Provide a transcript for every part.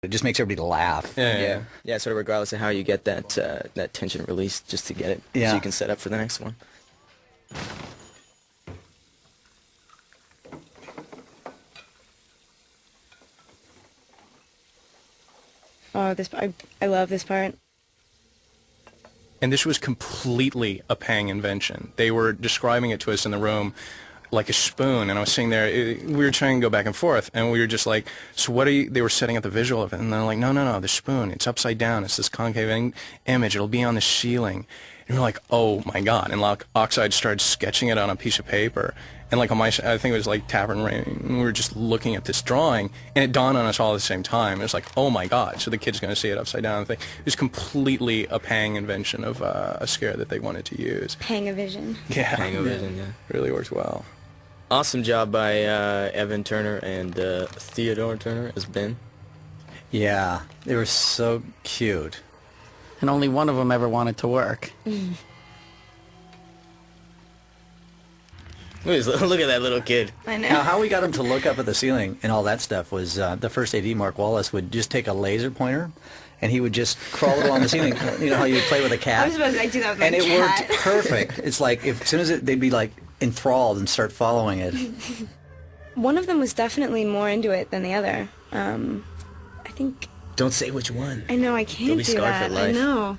It just makes everybody laugh. Yeah, sort of regardless of how you get that that tension released, just to get it so you can set up for the next one. Oh, I love this part. And this was completely a Pang invention. They were describing it to us in the room like a spoon, and I was sitting there, we were trying to go back and forth, and we were just like, so what are you, they were setting up the visual of it, and they're like, no, the spoon, it's upside down, it's this concave image, it'll be on the ceiling. And we're like, oh my god, and like Oxide started sketching it on a piece of paper, and like on my, I think it was like Tavern Rain, and we were just looking at this drawing, and it dawned on us all at the same time. It was like, oh my god, so the kid's going to see it upside down. It was completely a Pang invention of a scare that they wanted to use. Pang-o-vision. Yeah. Pang-o-vision, yeah. Really worked well. Awesome job by Evan Turner and Theodore Turner as Ben. Yeah, they were so cute. And only one of them ever wanted to work. Look at that little kid. I know. Now, how we got him to look up at the ceiling and all that stuff was the first AD, Mark Wallace, would just take a laser pointer and he would just crawl along the ceiling. You know how you play with a cat? I was supposed to do that with my and it cat. worked perfect. It's like, as soon as they'd be like enthralled and start following it. One of them was definitely more into it than the other. I think... Don't say which one. I know, I can't They'll be do scarred that. for life. I know.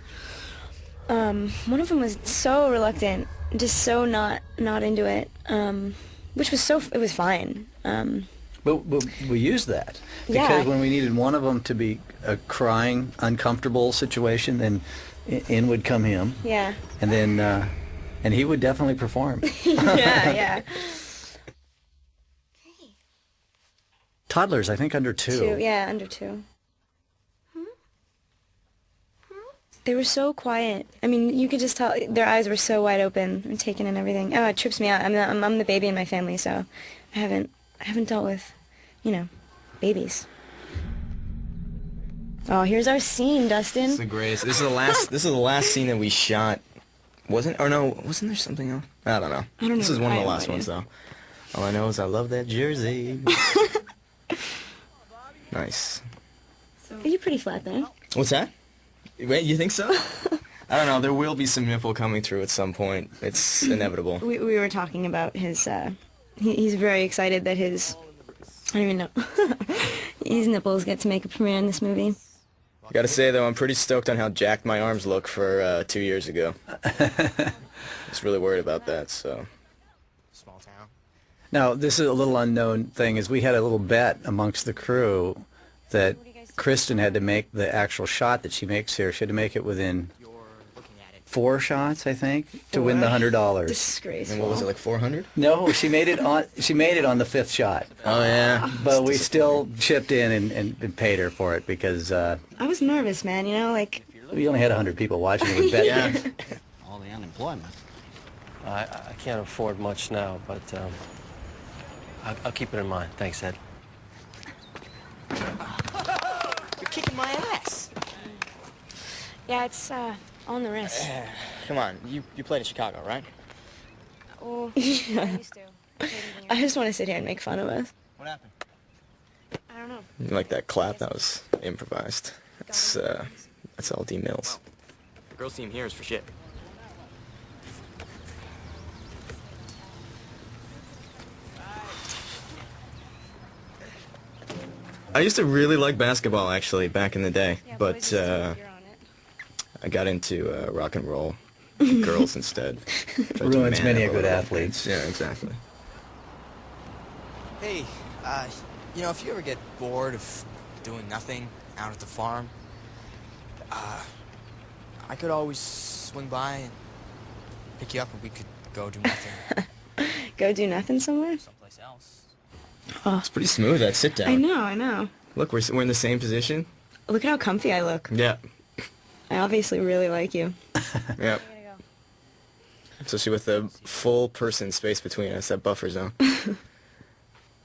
One of them was so reluctant, just so not into it, which was it was fine. But we used that because when we needed one of them to be a crying, uncomfortable situation, then in would come him. Yeah. And then, and he would definitely perform. Yeah. Toddlers, I think under 2. Yeah, under 2. They were so quiet. I mean, you could just tell their eyes were so wide open and taken and everything. Oh, it trips me out. I'm the baby in my family, so I haven't dealt with, babies. Oh, here's our scene, Dustin. This is the greatest. This is the last scene that we shot. Wasn't there something else? I don't know. This is one of the last ones though. All I know is I love that jersey. Nice. Are you pretty flat there? What's that? Wait, you think so? I don't know. There will be some nipple coming through at some point. It's inevitable. We were talking about his, he's very excited that his, I don't even know, his nipples get to make a premiere in this movie. Gotta say, though, I'm pretty stoked on how jacked my arms look for 2 years ago. I was really worried about that, so. Small town. Now, this is a little unknown thing, is we had a little bet amongst the crew that Kristen had to make the actual shot that she makes here. She had to make it within 4 shots, I think, to win the $100. Disgraceful. And what was it, like 400? No, she made it on the 5th shot. Oh yeah. But we still chipped in and paid her for it because I was nervous, man. Like we only had 100 people watching. We bet. Yeah. All the unemployment. I can't afford much now, but I'll keep it in mind. Thanks, Ed. You're kicking my ass. Yeah, it's on the wrist. Come on, you played in Chicago, right? Oh, yeah. I used to. I just want to sit here and make fun of us. What happened? I don't know. You like that clap? That was improvised. That's all D Mills. The girls' team here is for shit. I used to really like basketball, actually, back in the day, but I got into rock and roll girls instead. Ruins many a good athlete. Yeah, exactly. Hey, if you ever get bored of doing nothing out at the farm, I could always swing by and pick you up and we could go do nothing. Go do nothing somewhere? Someplace else. Oh, It's pretty smooth, that sit down. I know. Look, we're in the same position. Look at how comfy I look. Yeah. I obviously really like you. Yep. Especially with the full person space between us, that buffer zone. I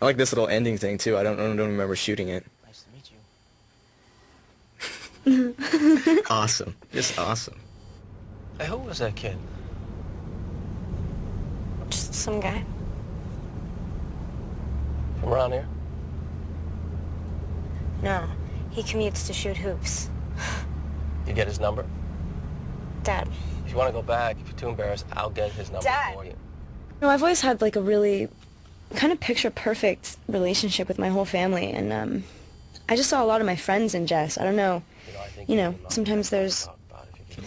like this little ending thing too. I don't remember shooting it. Nice to meet you. Awesome. Just awesome. Hey, who was that kid? Just some guy. From around here? No, He commutes to shoot hoops. You get his number? Dad. If you want to go back, if you're too embarrassed, I'll get his number Dad. for you. You know, I've always had like a really kind of picture-perfect relationship with my whole family, and I just saw a lot of my friends in Jess. I don't know, I think you know, sometimes there's,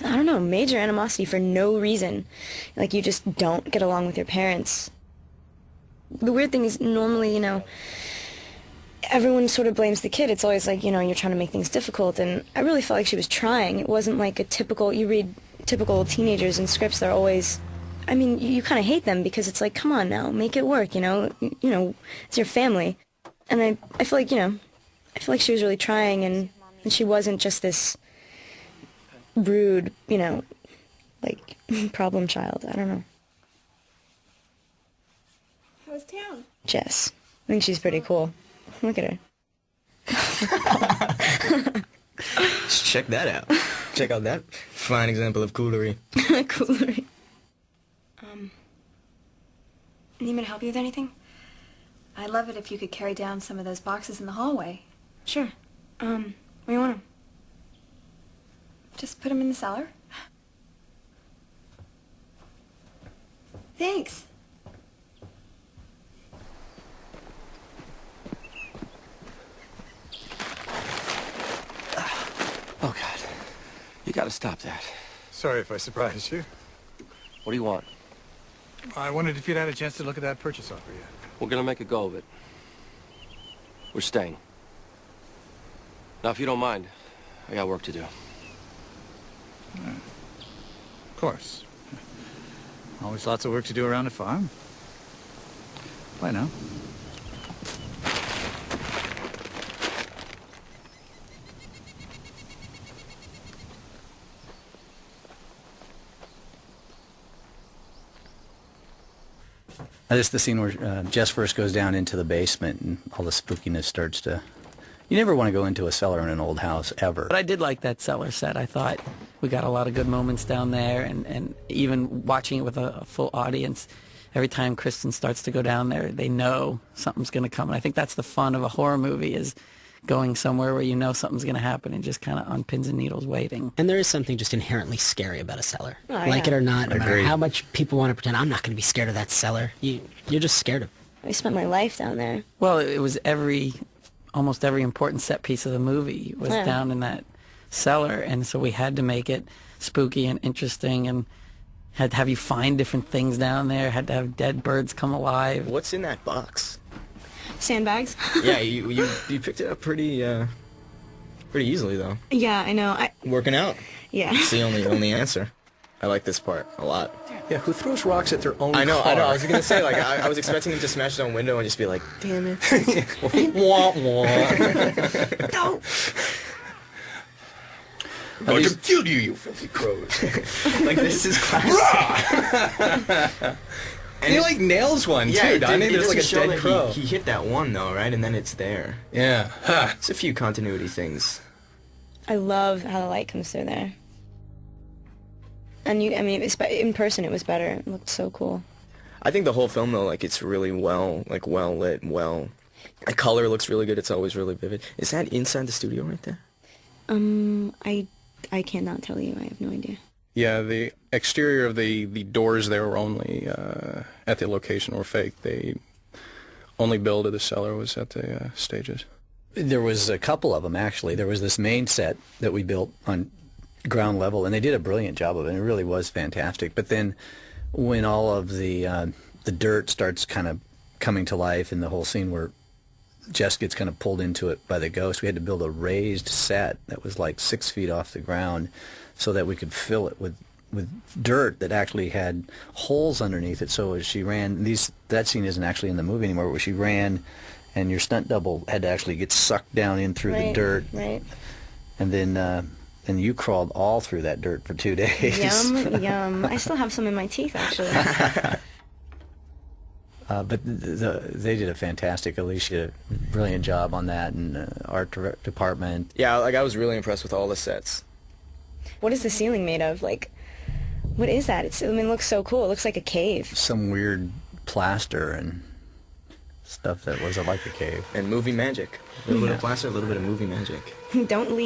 I don't know, major animosity for no reason. Like, you just don't get along with your parents. The weird thing is, normally, you know, everyone sort of blames the kid. It's always like, you know, you're trying to make things difficult, and I really felt like she was trying. It wasn't like a typical, you read typical teenagers in scripts, they're always, I mean, you kind of hate them because it's like, come on now, make it work, you know, it's your family. And I feel like, you know, I feel like she was really trying, and she wasn't just this rude, you know, like, problem child. I don't know. How's town? Jess. I think she's pretty cool. Look at her. Just check that out. Check out that fine example of coolery. Coolery. Need me to help you with anything? I'd love it if you could carry down some of those boxes in the hallway. Sure. Where do you want them? Just put them in the cellar. Thanks. Oh, God. You gotta stop that. Sorry if I surprised you. What do you want? I wondered if you'd had a chance to look at that purchase offer yet. We're gonna make a go of it. We're staying. Now, if you don't mind, I got work to do. Of course. Always lots of work to do around a farm. Bye now. This is the scene where Jess first goes down into the basement and all the spookiness starts to... You never want to go into a cellar in an old house, ever. But I did like that cellar set. I thought we got a lot of good moments down there, and even watching it with a full audience, every time Kristen starts to go down there, they know something's going to come. And I think that's the fun of a horror movie, is going somewhere where you know something's going to happen and just kind of on pins and needles waiting. And there is something just inherently scary about a cellar. Oh, like yeah. it or not, no matter Agreed. how much people want to pretend, I'm not going to be scared of that cellar. You're just scared of it. I spent my life down there. Well, it was almost every important set piece of the movie was Yeah. down in that cellar, and so we had to make it spooky and interesting, and had to have you find different things down there, had to have dead birds come alive. What's in that box? Sandbags? Yeah, you picked it up pretty easily though. Yeah, I know. Working out. Yeah. It's the only answer. I like this part a lot. Yeah, who throws rocks at their own I know. car? I was gonna say, like, I was expecting him to smash his own window and just be like, "Damn it!" Wah wah. No. I'm going to kill you, you filthy crows. Like, this is classic. And He like nails one yeah, too, it doesn't he? doesn't There's like a show dead that crow. He hit that one though, right? And then it's there. Yeah. Ha. It's a few continuity things. I love how the light comes through there. And I mean, in person it was better. It looked so cool. I think the whole film though, like, it's really well lit, the color looks really good. It's always really vivid. Is that inside the studio right there? I cannot tell you. I have no idea. Yeah, the exterior of the doors there were only at the location were fake. The only build of the cellar was at the stages. There was a couple of them, actually. There was this main set that we built on ground level, and they did a brilliant job of it. It really was fantastic. But then when all of the dirt starts kind of coming to life in the whole scene where Jess gets kind of pulled into it by the ghost, we had to build a raised set that was like 6 feet off the ground so that we could fill it with dirt that actually had holes underneath it. So as she ran, that scene isn't actually in the movie anymore, where she ran and your stunt double had to actually get sucked down in through the dirt. Right. And then you crawled all through that dirt for 2 days. Yum, yum. I still have some in my teeth, actually. But they did a fantastic, Alicia, brilliant job on that, and art department. Yeah, like, I was really impressed with all the sets. What is the ceiling made of? Like, what is that? It looks so cool. It looks like a cave. Some weird plaster, and stuff that wasn't like a cave. And movie magic. A little bit of plaster, a little bit of movie magic. Don't lean